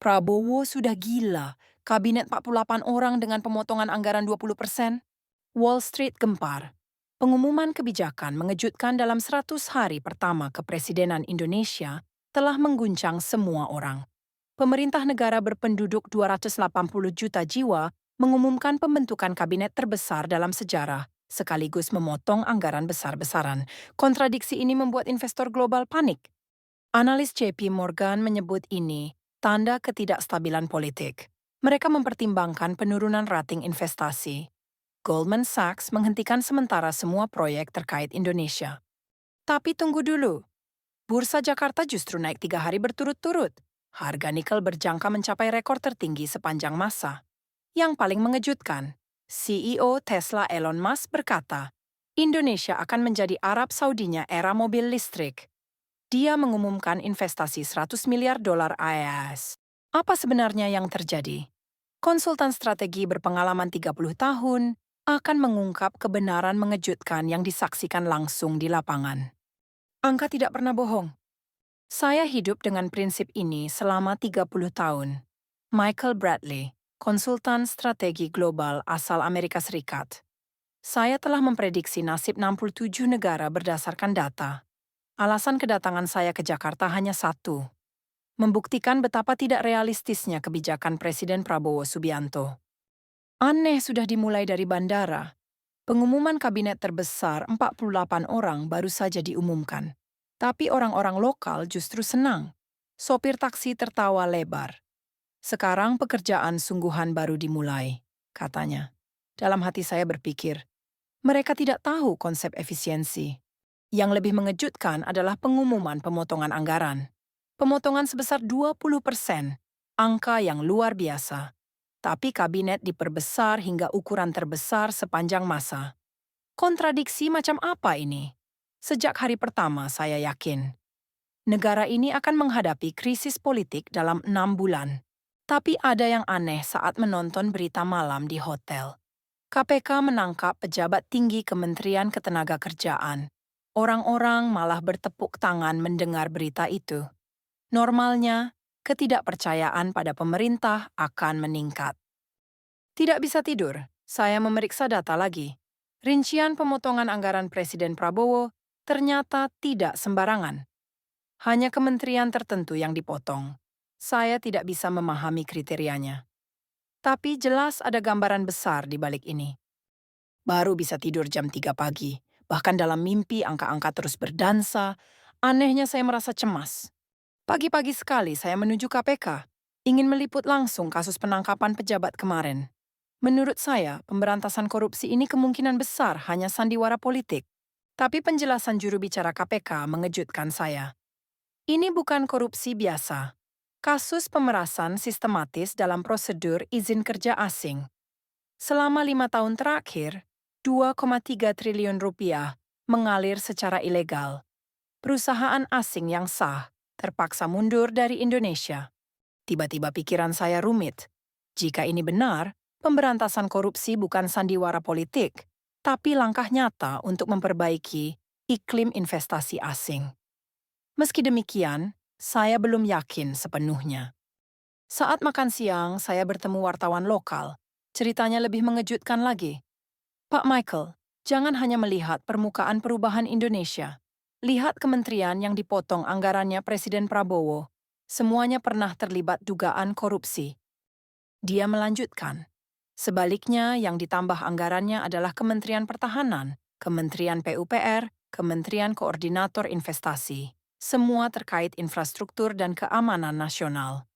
Prabowo sudah gila. Kabinet 48 orang dengan pemotongan anggaran 20%. Wall Street gempar. Pengumuman kebijakan mengejutkan dalam 100 hari pertama kepresidenan Indonesia telah mengguncang semua orang. Pemerintah negara berpenduduk 280 juta jiwa mengumumkan pembentukan kabinet terbesar dalam sejarah, sekaligus memotong anggaran besar-besaran. Kontradiksi ini membuat investor global panik. Analis JP Morgan menyebut ini tanda ketidakstabilan politik. Mereka mempertimbangkan penurunan rating investasi. Goldman Sachs menghentikan sementara semua proyek terkait Indonesia. Tapi tunggu dulu. Bursa Jakarta justru naik 3 hari berturut-turut. Harga nikel berjangka mencapai rekor tertinggi sepanjang masa. Yang paling mengejutkan, CEO Tesla Elon Musk berkata, Indonesia akan menjadi Arab Saudinya era mobil listrik. Dia mengumumkan investasi 100 miliar dolar AES. Apa sebenarnya yang terjadi? Konsultan strategi berpengalaman 30 tahun akan mengungkap kebenaran mengejutkan yang disaksikan langsung di lapangan. Angka tidak pernah bohong. Saya hidup dengan prinsip ini selama 30 tahun. Michael Bradley, konsultan strategi global asal Amerika Serikat. Saya telah memprediksi nasib 67 negara berdasarkan data. Alasan kedatangan saya ke Jakarta hanya satu, membuktikan betapa tidak realistisnya kebijakan Presiden Prabowo Subianto. Aneh sudah dimulai dari bandara. Pengumuman kabinet terbesar 48 orang baru saja diumumkan. Tapi orang-orang lokal justru senang. Sopir taksi tertawa lebar. Sekarang pekerjaan sungguhan baru dimulai, katanya. Dalam hati saya berpikir, mereka tidak tahu konsep efisiensi. Yang lebih mengejutkan adalah pengumuman pemotongan anggaran. Pemotongan sebesar 20%, angka yang luar biasa. Tapi kabinet diperbesar hingga ukuran terbesar sepanjang masa. Kontradiksi macam apa ini? Sejak hari pertama saya yakin. Negara ini akan menghadapi krisis politik dalam 6 bulan. Tapi ada yang aneh saat menonton berita malam di hotel. KPK menangkap pejabat tinggi Kementerian Ketenagakerjaan. Orang-orang malah bertepuk tangan mendengar berita itu. Normalnya, ketidakpercayaan pada pemerintah akan meningkat. Tidak bisa tidur, saya memeriksa data lagi. Rincian pemotongan anggaran Presiden Prabowo ternyata tidak sembarangan. Hanya kementerian tertentu yang dipotong. Saya tidak bisa memahami kriterianya. Tapi jelas ada gambaran besar di balik ini. Baru bisa tidur jam 3 pagi. Bahkan dalam mimpi angka-angka terus berdansa, anehnya saya merasa cemas. Pagi-pagi sekali saya menuju KPK, ingin meliput langsung kasus penangkapan pejabat kemarin. Menurut saya, pemberantasan korupsi ini kemungkinan besar hanya sandiwara politik. Tapi penjelasan juru bicara KPK mengejutkan saya. Ini bukan korupsi biasa. Kasus pemerasan sistematis dalam prosedur izin kerja asing. Selama 5 tahun terakhir, 2,3 triliun rupiah mengalir secara ilegal. Perusahaan asing yang sah terpaksa mundur dari Indonesia. Tiba-tiba pikiran saya rumit. Jika ini benar, pemberantasan korupsi bukan sandiwara politik, tapi langkah nyata untuk memperbaiki iklim investasi asing. Meski demikian, saya belum yakin sepenuhnya. Saat makan siang, saya bertemu wartawan lokal. Ceritanya lebih mengejutkan lagi. Pak Michael, jangan hanya melihat permukaan perubahan Indonesia. Lihat kementerian yang dipotong anggarannya Presiden Prabowo. Semuanya pernah terlibat dugaan korupsi. Dia melanjutkan. Sebaliknya, yang ditambah anggarannya adalah Kementerian Pertahanan, Kementerian PUPR, Kementerian Koordinator Investasi. Semua terkait infrastruktur dan keamanan nasional.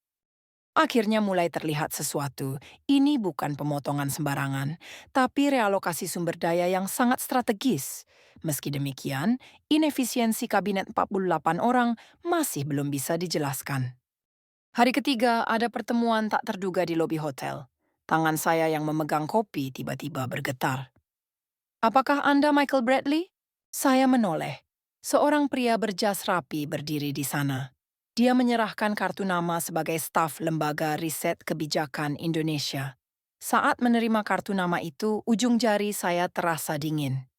Akhirnya mulai terlihat sesuatu. Ini bukan pemotongan sembarangan, tapi realokasi sumber daya yang sangat strategis. Meski demikian, inefisiensi kabinet 48 orang masih belum bisa dijelaskan. Hari ketiga ada pertemuan tak terduga di lobi hotel. Tangan saya yang memegang kopi tiba-tiba bergetar. Apakah Anda Michael Bradley? Saya menoleh. Seorang pria berjas rapi berdiri di sana. Dia menyerahkan kartu nama sebagai staf Lembaga Riset Kebijakan Indonesia. Saat menerima kartu nama itu, ujung jari saya terasa dingin.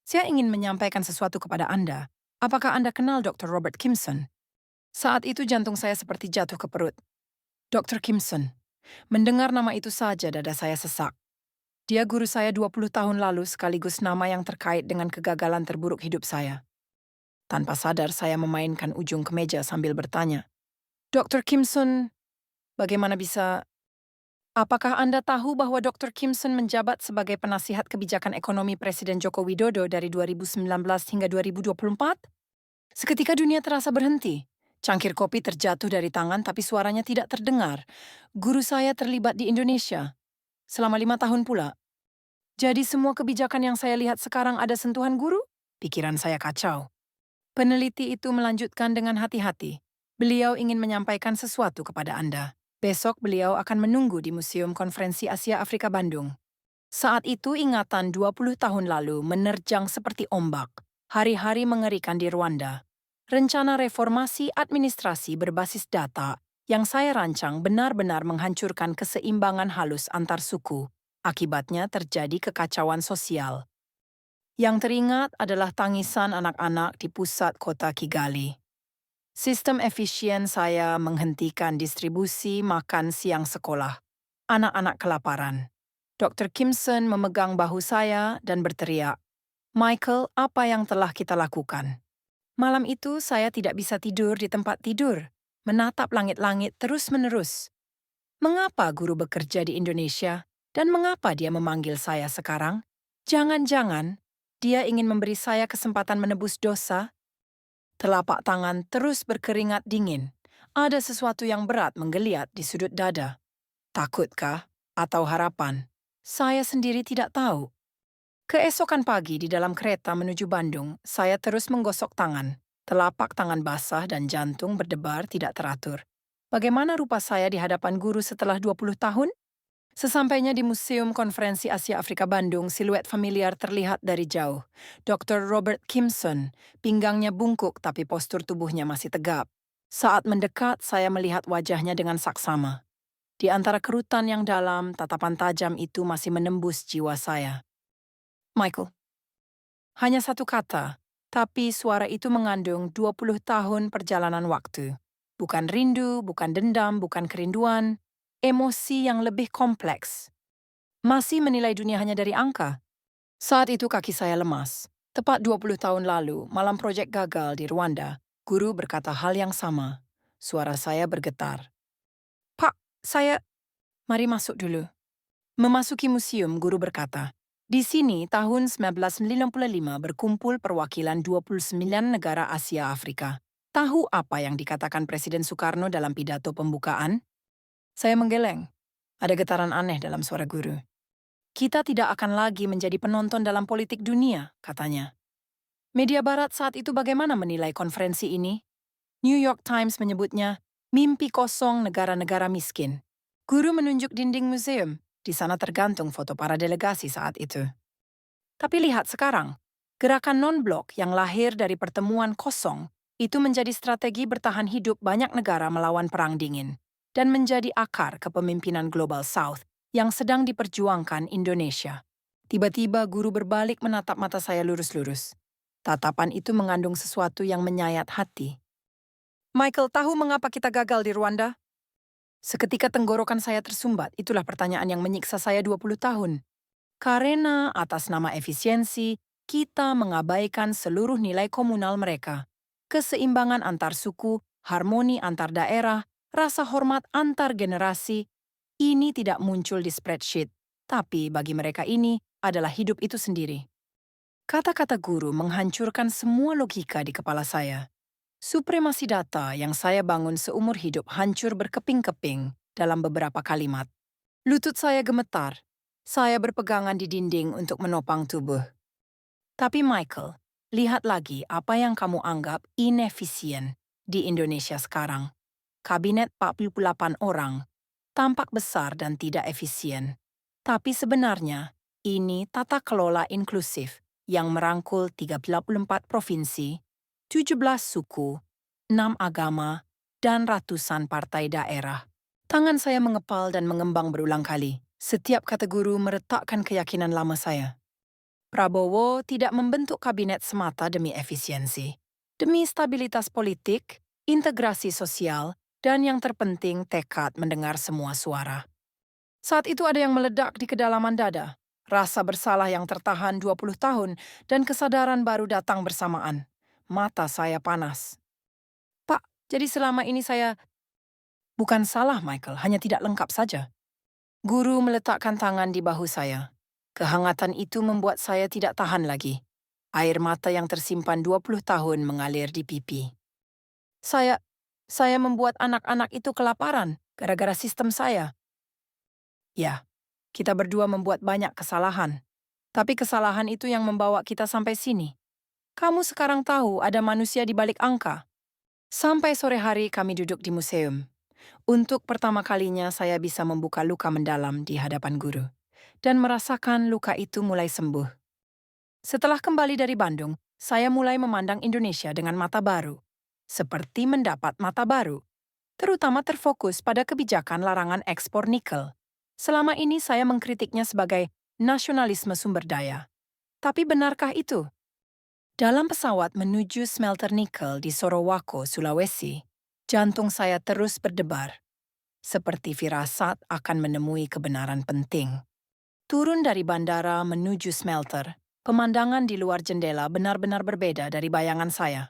Saya ingin menyampaikan sesuatu kepada Anda. Apakah Anda kenal Dr. Robert Kimson? Saat itu jantung saya seperti jatuh ke perut. Dr. Kimson. Mendengar nama itu saja dada saya sesak. Dia guru saya 20 tahun lalu sekaligus nama yang terkait dengan kegagalan terburuk hidup saya. Tanpa sadar saya memainkan ujung kemeja sambil bertanya, Dr. Kimson, bagaimana bisa... Apakah Anda tahu bahwa Dr. Kimson menjabat sebagai penasihat kebijakan ekonomi Presiden Joko Widodo dari 2019 hingga 2024? Seketika dunia terasa berhenti. Cangkir kopi terjatuh dari tangan tapi suaranya tidak terdengar. Guru saya terlibat di Indonesia selama 5 tahun pula. Jadi semua kebijakan yang saya lihat sekarang ada sentuhan guru? Pikiran saya kacau. Peneliti itu melanjutkan dengan hati-hati. Beliau ingin menyampaikan sesuatu kepada Anda. Besok beliau akan menunggu di Museum Konferensi Asia Afrika Bandung. Saat itu ingatan 20 tahun lalu menerjang seperti ombak. Hari-hari mengerikan di Rwanda. Rencana reformasi administrasi berbasis data yang saya rancang benar-benar menghancurkan keseimbangan halus antar suku. Akibatnya terjadi kekacauan sosial. Yang teringat adalah tangisan anak-anak di pusat kota Kigali. Sistem efisien saya menghentikan distribusi makan siang sekolah. Anak-anak kelaparan. Dr. Kimson memegang bahu saya dan berteriak, Michael, apa yang telah kita lakukan? Malam itu saya tidak bisa tidur di tempat tidur, menatap langit-langit terus-menerus. Mengapa guru bekerja di Indonesia dan mengapa dia memanggil saya sekarang? Jangan-jangan dia ingin memberi saya kesempatan menebus dosa. Telapak tangan terus berkeringat dingin. Ada sesuatu yang berat menggeliat di sudut dada. Takutkah? Atau harapan? Saya sendiri tidak tahu. Keesokan pagi di dalam kereta menuju Bandung, saya terus menggosok tangan. Telapak tangan basah dan jantung berdebar tidak teratur. Bagaimana rupa saya di hadapan guru setelah 20 tahun? Sesampainya di Museum Konferensi Asia Afrika Bandung, siluet familiar terlihat dari jauh. Dr. Robert Kimson, pinggangnya bungkuk tapi postur tubuhnya masih tegap. Saat mendekat, saya melihat wajahnya dengan saksama. Di antara kerutan yang dalam, tatapan tajam itu masih menembus jiwa saya. Michael. Hanya satu kata, tapi suara itu mengandung 20 tahun perjalanan waktu. Bukan rindu, bukan dendam, bukan kerinduan. Emosi yang lebih kompleks. Masih menilai dunia hanya dari angka. Saat itu kaki saya lemas. Tepat 20 tahun lalu, malam proyek gagal di Rwanda, guru berkata hal yang sama. Suara saya bergetar. Pak, saya... Mari masuk dulu. Memasuki museum, guru berkata, di sini tahun 1995 berkumpul perwakilan 29 negara Asia Afrika. Tahu apa yang dikatakan Presiden Soekarno dalam pidato pembukaan? Saya menggeleng. Ada getaran aneh dalam suara guru. Kita tidak akan lagi menjadi penonton dalam politik dunia, katanya. Media barat saat itu bagaimana menilai konferensi ini? New York Times menyebutnya mimpi kosong negara-negara miskin. Guru menunjuk dinding museum. Di sana tergantung foto para delegasi saat itu. Tapi lihat sekarang, gerakan non-blok yang lahir dari pertemuan kosong itu menjadi strategi bertahan hidup banyak negara melawan Perang Dingin dan menjadi akar kepemimpinan Global South yang sedang diperjuangkan Indonesia. Tiba-tiba guru berbalik menatap mata saya lurus-lurus. Tatapan itu mengandung sesuatu yang menyayat hati. Michael, tahu mengapa kita gagal di Rwanda? Seketika tenggorokan saya tersumbat, itulah pertanyaan yang menyiksa saya 20 tahun. Karena atas nama efisiensi, kita mengabaikan seluruh nilai komunal mereka. Keseimbangan antar suku, harmoni antar daerah, rasa hormat antar generasi, ini tidak muncul di spreadsheet, tapi bagi mereka ini adalah hidup itu sendiri. Kata-kata guru menghancurkan semua logika di kepala saya. Supremasi data yang saya bangun seumur hidup hancur berkeping-keping dalam beberapa kalimat. Lutut saya gemetar. Saya berpegangan di dinding untuk menopang tubuh. Tapi Michael, lihat lagi apa yang kamu anggap inefisien di Indonesia sekarang. Kabinet 48 orang, tampak besar dan tidak efisien. Tapi sebenarnya, ini tata kelola inklusif yang merangkul 34 provinsi, 17 suku, 6 agama, dan ratusan partai daerah. Tangan saya mengepal dan mengembang berulang kali. Setiap kata guru meretakkan keyakinan lama saya. Prabowo tidak membentuk kabinet semata demi efisiensi, demi stabilitas politik, integrasi sosial, dan yang terpenting tekad mendengar semua suara. Saat itu ada yang meledak di kedalaman dada. Rasa bersalah yang tertahan 20 tahun dan kesadaran baru datang bersamaan. Mata saya panas. Pak, jadi selama ini saya... Bukan salah, Michael, hanya tidak lengkap saja. Guru meletakkan tangan di bahu saya. Kehangatan itu membuat saya tidak tahan lagi. Air mata yang tersimpan 20 tahun mengalir di pipi. Saya membuat anak-anak itu kelaparan gara-gara sistem saya. Ya, kita berdua membuat banyak kesalahan. Tapi kesalahan itu yang membawa kita sampai sini. Kamu sekarang tahu ada manusia di balik angka. Sampai sore hari kami duduk di museum. Untuk pertama kalinya saya bisa membuka luka mendalam di hadapan guru. Dan merasakan luka itu mulai sembuh. Setelah kembali dari Bandung, saya mulai memandang Indonesia dengan mata baru. Seperti mendapat mata baru. Terutama terfokus pada kebijakan larangan ekspor nikel. Selama ini saya mengkritiknya sebagai nasionalisme sumber daya. Tapi benarkah itu? Dalam pesawat menuju smelter nikel di Sorowako, Sulawesi, jantung saya terus berdebar. Seperti firasat akan menemui kebenaran penting. Turun dari bandara menuju smelter, pemandangan di luar jendela benar-benar berbeda dari bayangan saya.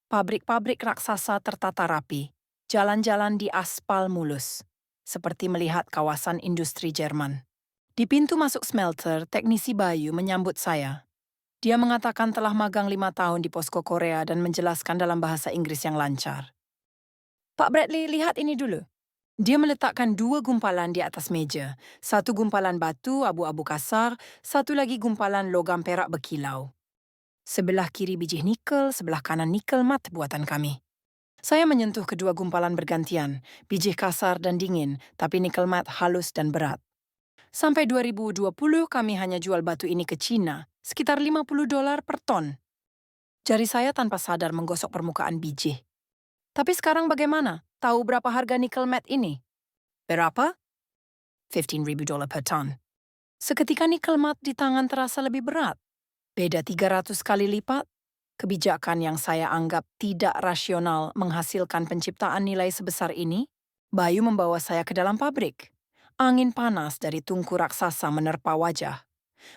Pabrik-pabrik raksasa tertata rapi, jalan-jalan di aspal mulus, seperti melihat kawasan industri Jerman. Di pintu masuk smelter, teknisi Bayu menyambut saya. Dia mengatakan telah magang 5 tahun di posko Korea dan menjelaskan dalam bahasa Inggris yang lancar. Pak Bradley, lihat ini dulu. Dia meletakkan 2 gumpalan di atas meja, 1 gumpalan batu abu-abu kasar, 1 lagi gumpalan logam perak berkilau. Sebelah kiri biji nikel, sebelah kanan nikel mat buatan kami. Saya menyentuh kedua gumpalan bergantian, biji kasar dan dingin, tapi nikel mat halus dan berat. Sampai 2020 kami hanya jual batu ini ke Cina, sekitar $50 per ton. Jari saya tanpa sadar menggosok permukaan biji. Tapi sekarang bagaimana? Tahu berapa harga nikel mat ini? Berapa? $15,000 per ton. Seketika nikel mat di tangan terasa lebih berat. Beda 300 kali lipat. Kebijakan yang saya anggap tidak rasional menghasilkan penciptaan nilai sebesar ini. Bayu membawa saya ke dalam pabrik. Angin panas dari tungku raksasa menerpa wajah.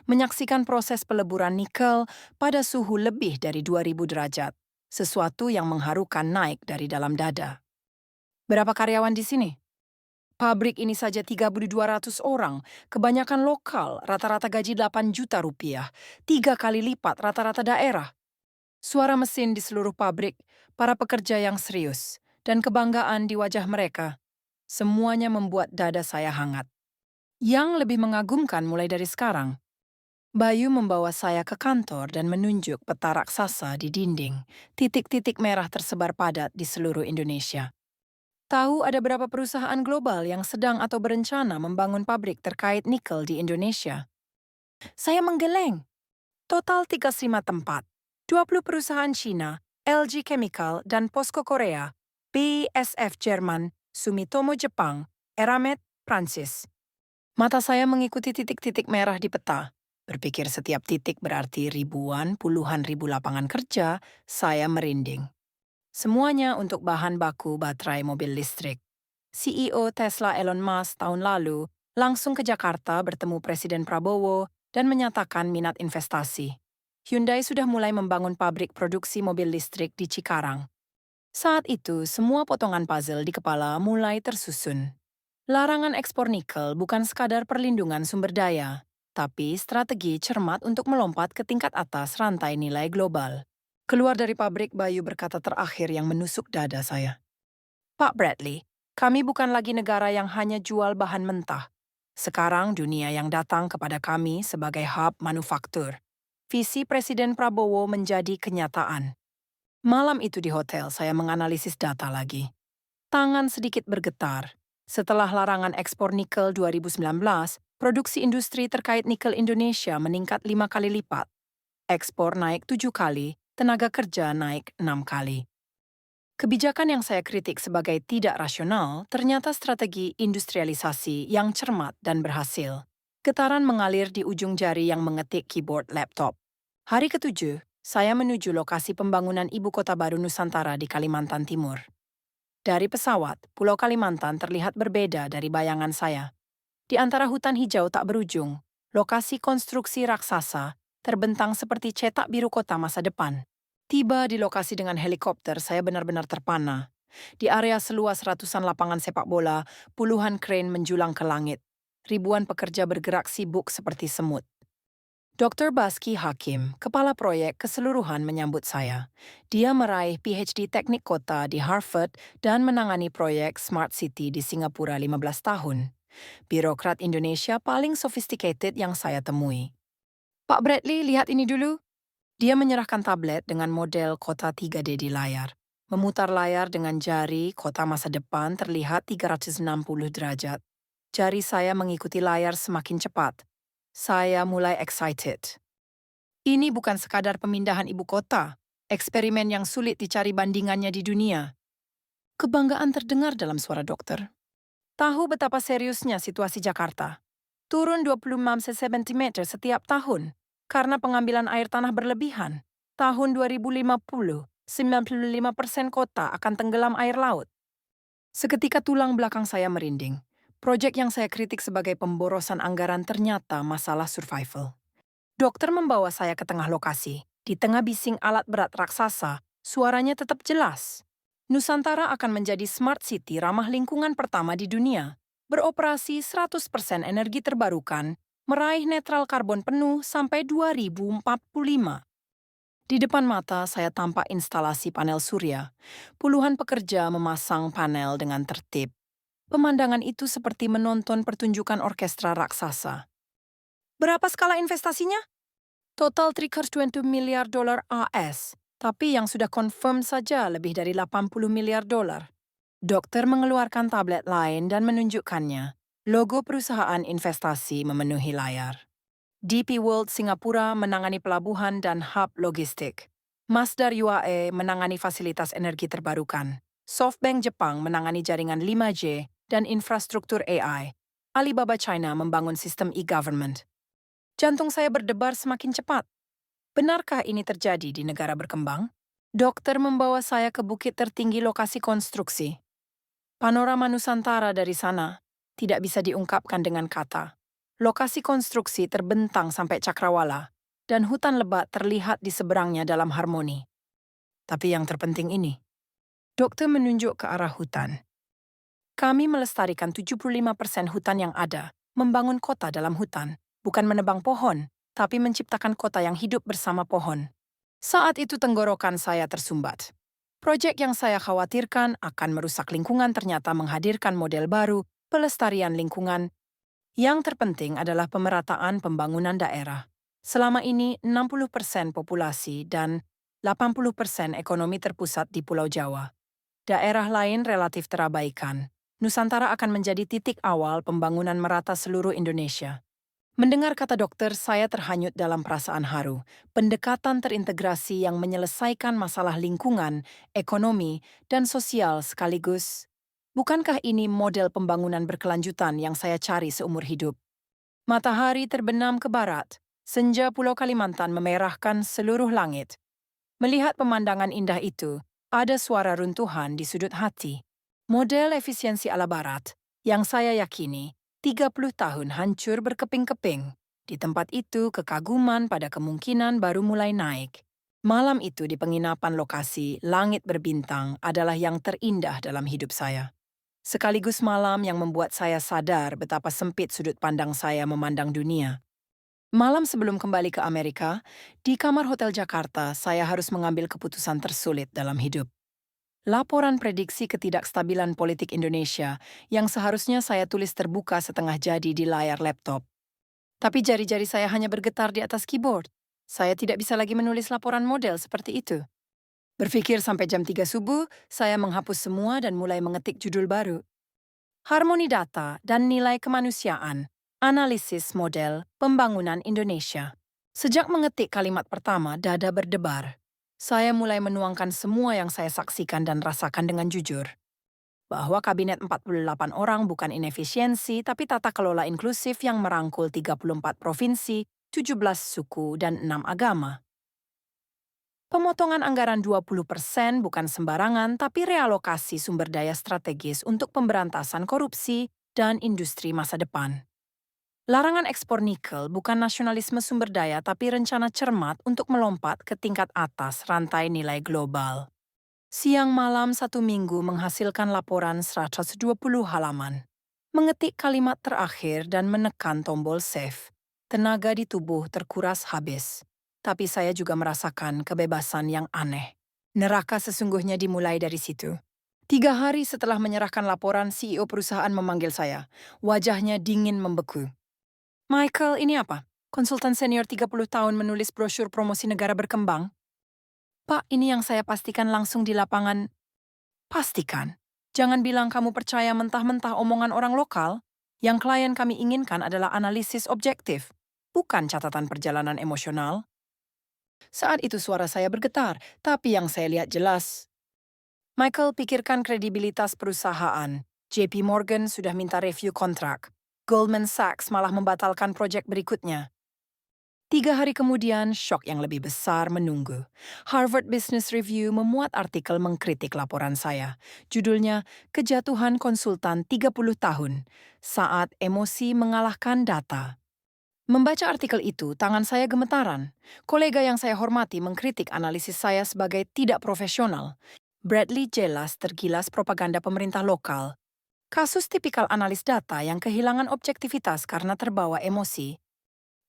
Menyaksikan proses peleburan nikel pada suhu lebih dari 2000 derajat. Sesuatu yang mengharukan naik dari dalam dada. Berapa karyawan di sini? Pabrik ini saja 3.200 orang, kebanyakan lokal, rata-rata gaji 8 juta rupiah, 3 kali lipat rata-rata daerah. Suara mesin di seluruh pabrik, para pekerja yang serius, dan kebanggaan di wajah mereka. Semuanya membuat dada saya hangat. Yang lebih mengagumkan mulai dari sekarang, Bayu membawa saya ke kantor dan menunjuk peta raksasa di dinding. Titik-titik merah tersebar padat di seluruh Indonesia. Tahu ada berapa perusahaan global yang sedang atau berencana membangun pabrik terkait nikel di Indonesia? Saya menggeleng. Total 35 tempat. 20 perusahaan Cina, LG Chemical dan POSCO Korea, BASF Jerman, Sumitomo Jepang, Eramet, Prancis. Mata saya mengikuti titik-titik merah di peta. Berpikir setiap titik berarti ribuan, puluhan ribu lapangan kerja, saya merinding. Semuanya untuk bahan baku baterai mobil listrik. CEO Tesla Elon Musk tahun lalu langsung ke Jakarta bertemu Presiden Prabowo dan menyatakan minat investasi. Hyundai sudah mulai membangun pabrik produksi mobil listrik di Cikarang. Saat itu, semua potongan puzzle di kepala mulai tersusun. Larangan ekspor nikel bukan sekadar perlindungan sumber daya, tapi strategi cermat untuk melompat ke tingkat atas rantai nilai global. Keluar dari pabrik, Bayu berkata terakhir yang menusuk dada saya. Pak Bradley, kami bukan lagi negara yang hanya jual bahan mentah. Sekarang dunia yang datang kepada kami sebagai hub manufaktur. Visi Presiden Prabowo menjadi kenyataan. Malam itu di hotel, saya menganalisis data lagi. Tangan sedikit bergetar. Setelah larangan ekspor nikel 2019, produksi industri terkait nikel Indonesia meningkat 5 kali lipat. Ekspor naik 7 kali, tenaga kerja naik 6 kali. Kebijakan yang saya kritik sebagai tidak rasional ternyata strategi industrialisasi yang cermat dan berhasil. Getaran mengalir di ujung jari yang mengetik keyboard laptop. Hari ke-7, saya menuju lokasi pembangunan ibu kota baru Nusantara di Kalimantan Timur. Dari pesawat, Pulau Kalimantan terlihat berbeda dari bayangan saya. Di antara hutan hijau tak berujung, lokasi konstruksi raksasa terbentang seperti cetak biru kota masa depan. Tiba di lokasi dengan helikopter, saya benar-benar terpana. Di area seluas ratusan lapangan sepak bola, puluhan crane menjulang ke langit. Ribuan pekerja bergerak sibuk seperti semut. Dr. Baski Hakim, kepala proyek keseluruhan menyambut saya. Dia meraih PhD Teknik Kota di Harvard dan menangani proyek Smart City di Singapura 15 tahun. Birokrat Indonesia paling sophisticated yang saya temui. Pak Bradley, lihat ini dulu. Dia menyerahkan tablet dengan model kota 3D di layar. Memutar layar dengan jari, kota masa depan terlihat 360 derajat. Jari saya mengikuti layar semakin cepat. Saya mulai excited. Ini bukan sekadar pemindahan ibu kota, eksperimen yang sulit dicari bandingannya di dunia. Kebanggaan terdengar dalam suara dokter. Tahu betapa seriusnya situasi Jakarta. Turun 26 cm setiap tahun karena pengambilan air tanah berlebihan. Tahun 2050, 95% kota akan tenggelam air laut. Seketika tulang belakang saya merinding. Proyek yang saya kritik sebagai pemborosan anggaran ternyata masalah survival. Dokter membawa saya ke tengah lokasi. Di tengah bising alat berat raksasa, suaranya tetap jelas. Nusantara akan menjadi smart city ramah lingkungan pertama di dunia. Beroperasi 100% energi terbarukan, meraih netral karbon penuh sampai 2045. Di depan mata saya tampak instalasi panel surya. Puluhan pekerja memasang panel dengan tertib. Pemandangan itu seperti menonton pertunjukan orkestra raksasa. Berapa skala investasinya? Total $320 miliar AS, tapi yang sudah confirm saja lebih dari $80 miliar. Dokter mengeluarkan tablet lain dan menunjukkannya. Logo perusahaan investasi memenuhi layar. DP World Singapura menangani pelabuhan dan hub logistik. Masdar UAE menangani fasilitas energi terbarukan. SoftBank Jepang menangani jaringan 5G dan infrastruktur AI. Alibaba China membangun sistem e-government. Jantung saya berdebar semakin cepat. Benarkah ini terjadi di negara berkembang? Dokter membawa saya ke bukit tertinggi lokasi konstruksi. Panorama Nusantara dari sana tidak bisa diungkapkan dengan kata. Lokasi konstruksi terbentang sampai cakrawala, dan hutan lebat terlihat di seberangnya dalam harmoni. Tapi yang terpenting ini, dokter menunjuk ke arah hutan. Kami melestarikan 75% hutan yang ada, membangun kota dalam hutan, bukan menebang pohon, tapi menciptakan kota yang hidup bersama pohon. Saat itu tenggorokan saya tersumbat. Proyek yang saya khawatirkan akan merusak lingkungan ternyata menghadirkan model baru, pelestarian lingkungan. Yang terpenting adalah pemerataan pembangunan daerah. Selama ini 60% populasi dan 80% ekonomi terpusat di Pulau Jawa. Daerah lain relatif terabaikan. Nusantara akan menjadi titik awal pembangunan merata seluruh Indonesia. Mendengar kata dokter, saya terhanyut dalam perasaan haru. Pendekatan terintegrasi yang menyelesaikan masalah lingkungan, ekonomi, dan sosial sekaligus. Bukankah ini model pembangunan berkelanjutan yang saya cari seumur hidup? Matahari terbenam ke barat. Senja Pulau Kalimantan memerahkan seluruh langit. Melihat pemandangan indah itu, ada suara runtuhan di sudut hati. Model efisiensi ala barat yang saya yakini 30 tahun hancur berkeping-keping. Di tempat itu, kekaguman pada kemungkinan baru mulai naik. Malam itu di penginapan lokasi Langit Berbintang adalah yang terindah dalam hidup saya. Sekaligus malam yang membuat saya sadar betapa sempit sudut pandang saya memandang dunia. Malam sebelum kembali ke Amerika, di kamar Hotel Jakarta, saya harus mengambil keputusan tersulit dalam hidup. Laporan prediksi ketidakstabilan politik Indonesia yang seharusnya saya tulis terbuka setengah jadi di layar laptop. Tapi jari-jari saya hanya bergetar di atas keyboard. Saya tidak bisa lagi menulis laporan model seperti itu. Berpikir sampai jam 3 subuh, saya menghapus semua dan mulai mengetik judul baru. Harmoni data dan nilai kemanusiaan, analisis model pembangunan Indonesia. Sejak mengetik kalimat pertama, dada berdebar. Saya mulai menuangkan semua yang saya saksikan dan rasakan dengan jujur. Bahwa kabinet 48 orang bukan inefisiensi, tapi tata kelola inklusif yang merangkul 34 provinsi, 17 suku, dan 6 agama. Pemotongan anggaran 20% bukan sembarangan, tapi realokasi sumber daya strategis untuk pemberantasan korupsi dan industri masa depan. Larangan ekspor nikel bukan nasionalisme sumber daya, tapi rencana cermat untuk melompat ke tingkat atas rantai nilai global. Siang malam 1 minggu menghasilkan laporan 120 halaman. Mengetik kalimat terakhir dan menekan tombol save. Tenaga di tubuh terkuras habis. Tapi saya juga merasakan kebebasan yang aneh. Neraka sesungguhnya dimulai dari situ. 3 hari setelah menyerahkan laporan, CEO perusahaan memanggil saya. Wajahnya dingin membeku. Michael, ini apa? Konsultan senior 30 tahun menulis brosur promosi negara berkembang? Pak, ini yang saya pastikan langsung di lapangan. Pastikan. Jangan bilang kamu percaya mentah-mentah omongan orang lokal. Yang klien kami inginkan adalah analisis objektif, bukan catatan perjalanan emosional. Saat itu suara saya bergetar, tapi yang saya lihat jelas. Michael, pikirkan kredibilitas perusahaan. JP Morgan sudah minta review kontrak. Goldman Sachs malah membatalkan proyek berikutnya. 3 hari kemudian, syok yang lebih besar menunggu. Harvard Business Review memuat artikel mengkritik laporan saya. Judulnya, Kejatuhan Konsultan 30 Tahun, Saat Emosi Mengalahkan Data. Membaca artikel itu, tangan saya gemetaran. Kolega yang saya hormati mengkritik analisis saya sebagai tidak profesional. Bradley jelas tergilas propaganda pemerintah lokal. Kasus tipikal analis data yang kehilangan objektivitas karena terbawa emosi.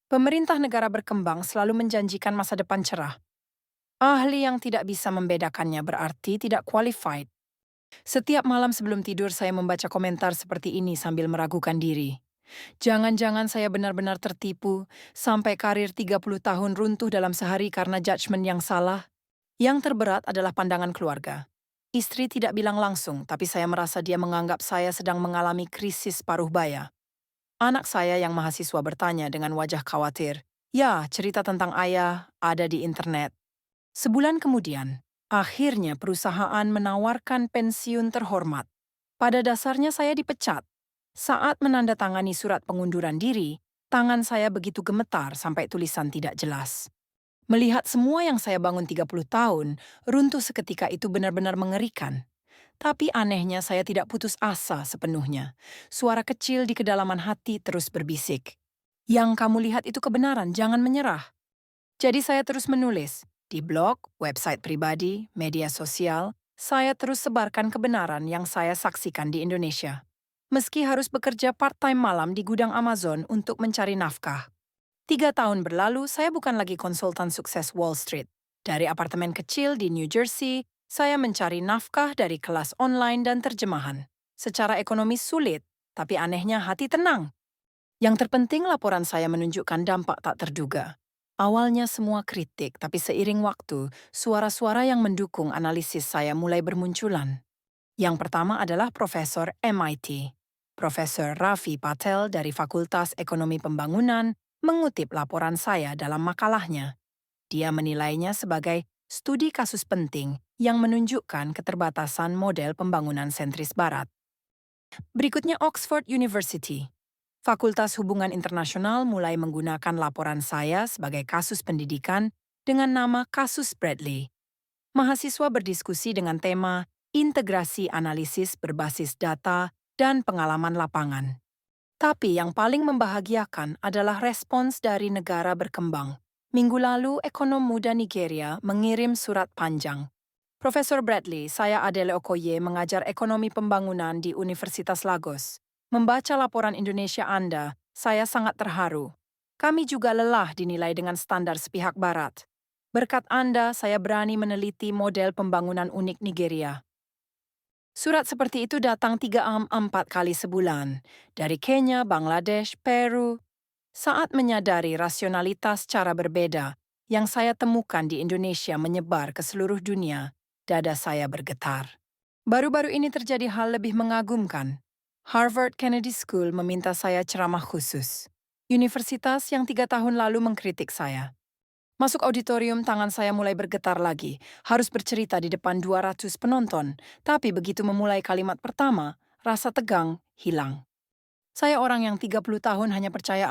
Pemerintah negara berkembang selalu menjanjikan masa depan cerah. Ahli yang tidak bisa membedakannya berarti tidak qualified. Setiap malam sebelum tidur saya membaca komentar seperti ini sambil meragukan diri. Jangan-jangan saya benar-benar tertipu, sampai karir 30 tahun runtuh dalam sehari karena judgement yang salah. Yang terberat adalah pandangan keluarga. Istri tidak bilang langsung, tapi saya merasa dia menganggap saya sedang mengalami krisis paruh baya. Anak saya yang mahasiswa bertanya dengan wajah khawatir, "Ya, cerita tentang ayah ada di internet." Sebulan kemudian, akhirnya perusahaan menawarkan pensiun terhormat. Pada dasarnya saya dipecat. Saat menandatangani surat pengunduran diri, tangan saya begitu gemetar sampai tulisan tidak jelas. Melihat semua yang saya bangun 30 tahun, runtuh seketika itu benar-benar mengerikan. Tapi anehnya saya tidak putus asa sepenuhnya. Suara kecil di kedalaman hati terus berbisik. Yang kamu lihat itu kebenaran, jangan menyerah. Jadi saya terus menulis. Di blog, website pribadi, media sosial, saya terus sebarkan kebenaran yang saya saksikan di Indonesia. Meski harus bekerja part-time malam di gudang Amazon untuk mencari nafkah. 3 tahun berlalu, saya bukan lagi konsultan sukses Wall Street. Dari apartemen kecil di New Jersey, saya mencari nafkah dari kelas online dan terjemahan. Secara ekonomis sulit, tapi anehnya hati tenang. Yang terpenting laporan saya menunjukkan dampak tak terduga. Awalnya semua kritik, tapi seiring waktu, suara-suara yang mendukung analisis saya mulai bermunculan. Yang pertama adalah Profesor MIT. Profesor Ravi Patel dari Fakultas Ekonomi Pembangunan mengutip laporan saya dalam makalahnya. Dia menilainya sebagai studi kasus penting yang menunjukkan keterbatasan model pembangunan sentris Barat. Berikutnya Oxford University. Fakultas Hubungan Internasional mulai menggunakan laporan saya sebagai kasus pendidikan dengan nama Kasus Bradley. Mahasiswa berdiskusi dengan tema integrasi analisis berbasis data dan pengalaman lapangan. Tapi yang paling membahagiakan adalah respons dari negara berkembang. Minggu lalu, ekonom muda Nigeria mengirim surat panjang. Profesor Bradley, saya Adele Okoye mengajar ekonomi pembangunan di Universitas Lagos. Membaca laporan Indonesia Anda, saya sangat terharu. Kami juga lelah dinilai dengan standar sepihak Barat. Berkat Anda, saya berani meneliti model pembangunan unik Nigeria. Surat seperti itu datang 3-4 kali sebulan, dari Kenya, Bangladesh, Peru. Saat menyadari rasionalitas cara berbeda yang saya temukan di Indonesia menyebar ke seluruh dunia, dada saya bergetar. Baru-baru ini terjadi hal lebih mengagumkan. Harvard Kennedy School meminta saya ceramah khusus. Universitas yang 3 tahun lalu mengkritik saya. Masuk auditorium, tangan saya mulai bergetar lagi. Harus bercerita di depan 200 penonton. Tapi begitu memulai kalimat pertama, rasa tegang hilang. Saya orang yang 30 tahun hanya percaya